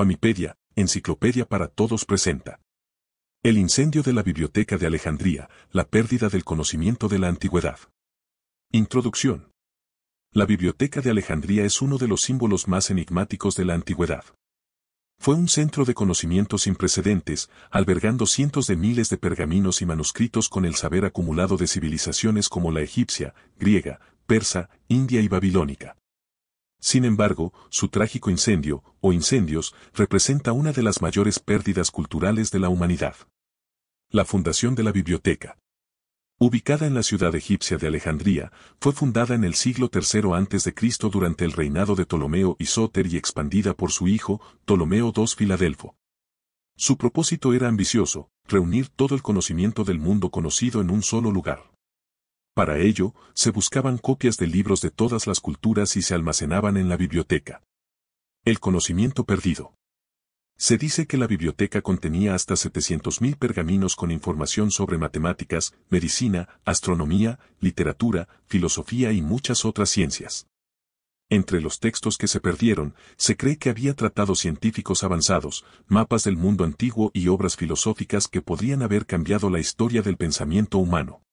Famipedia, Enciclopedia para Todos presenta. El incendio de la Biblioteca de Alejandría, la pérdida del conocimiento de la antigüedad. Introducción. La Biblioteca de Alejandría es uno de los símbolos más enigmáticos de la antigüedad. Fue un centro de conocimiento sin precedentes, albergando cientos de miles de pergaminos y manuscritos con el saber acumulado de civilizaciones como la egipcia, griega, persa, india y babilónica. Sin embargo, su trágico incendio, o incendios, representa una de las mayores pérdidas culturales de la humanidad. La fundación de la biblioteca. Ubicada en la ciudad egipcia de Alejandría, fue fundada en el siglo III a.C. durante el reinado de Ptolomeo Isóter y expandida por su hijo, Ptolomeo II Filadelfo. Su propósito era ambicioso, reunir todo el conocimiento del mundo conocido en un solo lugar. Para ello, se buscaban copias de libros de todas las culturas y se almacenaban en la biblioteca. El conocimiento perdido. Se dice que la biblioteca contenía hasta 700.000 pergaminos con información sobre matemáticas, medicina, astronomía, literatura, filosofía y muchas otras ciencias. Entre los textos que se perdieron, se cree que había tratados científicos avanzados, mapas del mundo antiguo y obras filosóficas que podrían haber cambiado la historia del pensamiento humano.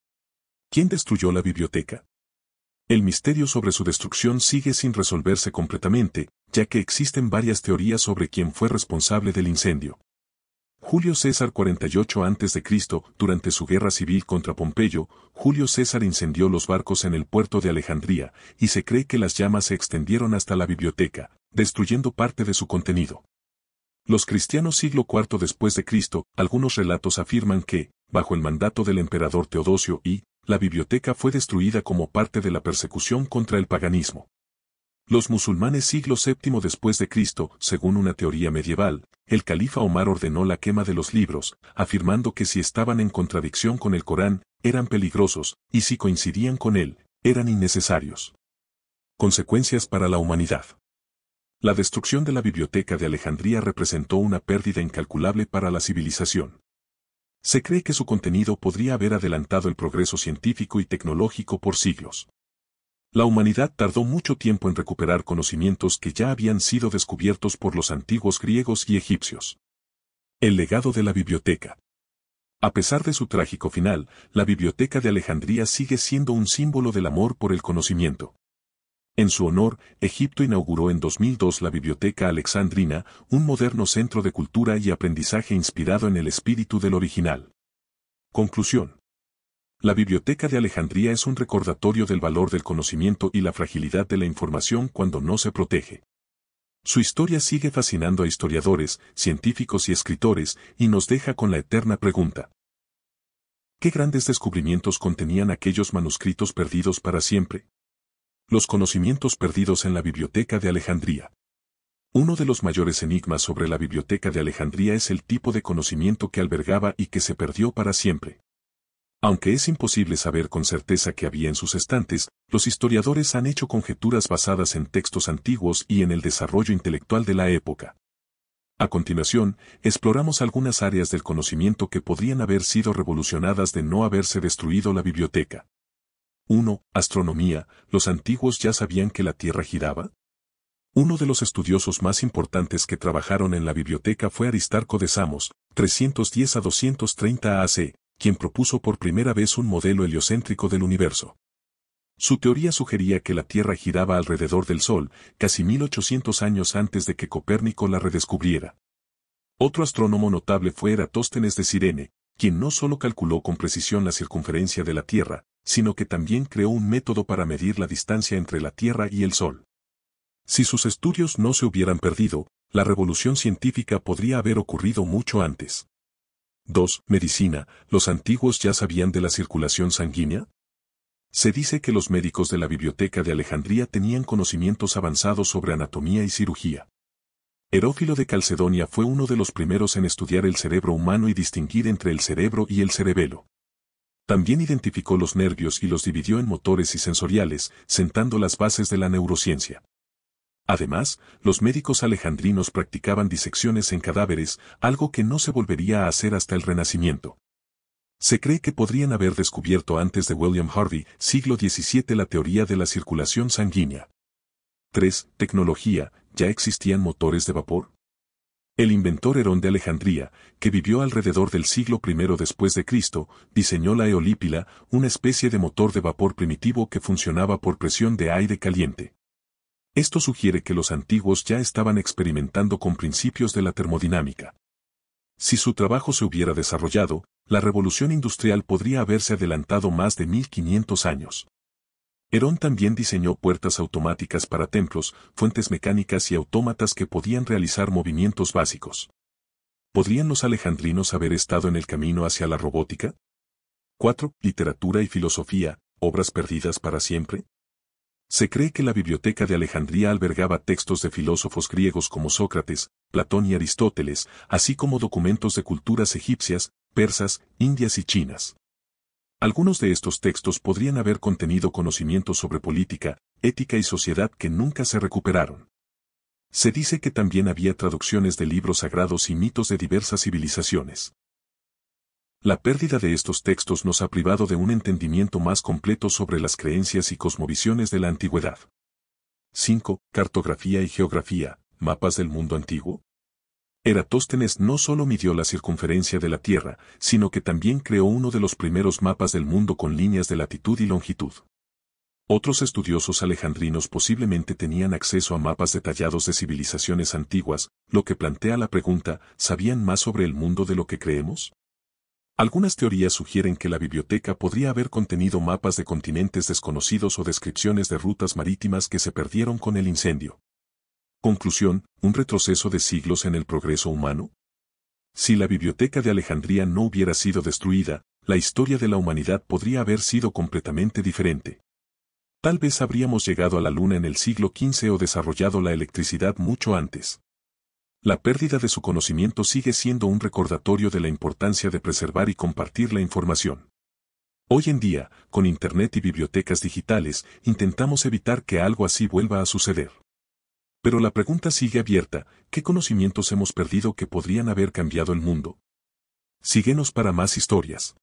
¿Quién destruyó la biblioteca? El misterio sobre su destrucción sigue sin resolverse completamente, ya que existen varias teorías sobre quién fue responsable del incendio. Julio César 48 a.C., durante su guerra civil contra Pompeyo, Julio César incendió los barcos en el puerto de Alejandría, y se cree que las llamas se extendieron hasta la biblioteca, destruyendo parte de su contenido. Los cristianos siglo IV después de Cristo, algunos relatos afirman que, bajo el mandato del emperador Teodosio I, la biblioteca fue destruida como parte de la persecución contra el paganismo. Los musulmanes siglo VII después de Cristo, según una teoría medieval, el califa Omar ordenó la quema de los libros, afirmando que si estaban en contradicción con el Corán, eran peligrosos, y si coincidían con él, eran innecesarios. Consecuencias para la humanidad. La destrucción de la Biblioteca de Alejandría representó una pérdida incalculable para la civilización. Se cree que su contenido podría haber adelantado el progreso científico y tecnológico por siglos. La humanidad tardó mucho tiempo en recuperar conocimientos que ya habían sido descubiertos por los antiguos griegos y egipcios. El legado de la biblioteca. A pesar de su trágico final, la Biblioteca de Alejandría sigue siendo un símbolo del amor por el conocimiento. En su honor, Egipto inauguró en 2002 la Biblioteca Alexandrina, un moderno centro de cultura y aprendizaje inspirado en el espíritu del original. Conclusión. La Biblioteca de Alejandría es un recordatorio del valor del conocimiento y la fragilidad de la información cuando no se protege. Su historia sigue fascinando a historiadores, científicos y escritores, y nos deja con la eterna pregunta: ¿qué grandes descubrimientos contenían aquellos manuscritos perdidos para siempre? Los conocimientos perdidos en la Biblioteca de Alejandría. Uno de los mayores enigmas sobre la Biblioteca de Alejandría es el tipo de conocimiento que albergaba y que se perdió para siempre. Aunque es imposible saber con certeza qué había en sus estantes, los historiadores han hecho conjeturas basadas en textos antiguos y en el desarrollo intelectual de la época. A continuación, exploramos algunas áreas del conocimiento que podrían haber sido revolucionadas de no haberse destruido la biblioteca. 1. Astronomía. ¿Los antiguos ya sabían que la Tierra giraba? Uno de los estudiosos más importantes que trabajaron en la biblioteca fue Aristarco de Samos, 310 a 230 AC, quien propuso por primera vez un modelo heliocéntrico del universo. Su teoría sugería que la Tierra giraba alrededor del Sol, casi 1800 años antes de que Copérnico la redescubriera. Otro astrónomo notable fue Eratóstenes de Cirene, quien no solo calculó con precisión la circunferencia de la Tierra, sino que también creó un método para medir la distancia entre la Tierra y el Sol. Si sus estudios no se hubieran perdido, la revolución científica podría haber ocurrido mucho antes. 2. Medicina. ¿Los antiguos ya sabían de la circulación sanguínea? Se dice que los médicos de la Biblioteca de Alejandría tenían conocimientos avanzados sobre anatomía y cirugía. Herófilo de Calcedonia fue uno de los primeros en estudiar el cerebro humano y distinguir entre el cerebro y el cerebelo. También identificó los nervios y los dividió en motores y sensoriales, sentando las bases de la neurociencia. Además, los médicos alejandrinos practicaban disecciones en cadáveres, algo que no se volvería a hacer hasta el Renacimiento. Se cree que podrían haber descubierto antes de William Harvey, siglo XVII, la teoría de la circulación sanguínea. 3. Tecnología. ¿Ya existían motores de vapor? El inventor Herón de Alejandría, que vivió alrededor del siglo I después de Cristo, diseñó la eolípila, una especie de motor de vapor primitivo que funcionaba por presión de aire caliente. Esto sugiere que los antiguos ya estaban experimentando con principios de la termodinámica. Si su trabajo se hubiera desarrollado, la revolución industrial podría haberse adelantado más de 1500 años. Herón también diseñó puertas automáticas para templos, fuentes mecánicas y autómatas que podían realizar movimientos básicos. ¿Podrían los alejandrinos haber estado en el camino hacia la robótica? 4. Literatura y filosofía, obras perdidas para siempre. Se cree que la biblioteca de Alejandría albergaba textos de filósofos griegos como Sócrates, Platón y Aristóteles, así como documentos de culturas egipcias, persas, indias y chinas. Algunos de estos textos podrían haber contenido conocimientos sobre política, ética y sociedad que nunca se recuperaron. Se dice que también había traducciones de libros sagrados y mitos de diversas civilizaciones. La pérdida de estos textos nos ha privado de un entendimiento más completo sobre las creencias y cosmovisiones de la antigüedad. 5. Cartografía y geografía, mapas del mundo antiguo. Eratóstenes no solo midió la circunferencia de la Tierra, sino que también creó uno de los primeros mapas del mundo con líneas de latitud y longitud. Otros estudiosos alejandrinos posiblemente tenían acceso a mapas detallados de civilizaciones antiguas, lo que plantea la pregunta, ¿sabían más sobre el mundo de lo que creemos? Algunas teorías sugieren que la biblioteca podría haber contenido mapas de continentes desconocidos o descripciones de rutas marítimas que se perdieron con el incendio. Conclusión, ¿un retroceso de siglos en el progreso humano? Si la biblioteca de Alejandría no hubiera sido destruida, la historia de la humanidad podría haber sido completamente diferente. Tal vez habríamos llegado a la Luna en el siglo XV o desarrollado la electricidad mucho antes. La pérdida de su conocimiento sigue siendo un recordatorio de la importancia de preservar y compartir la información. Hoy en día, con Internet y bibliotecas digitales, intentamos evitar que algo así vuelva a suceder. Pero la pregunta sigue abierta, ¿qué conocimientos hemos perdido que podrían haber cambiado el mundo? Síguenos para más historias.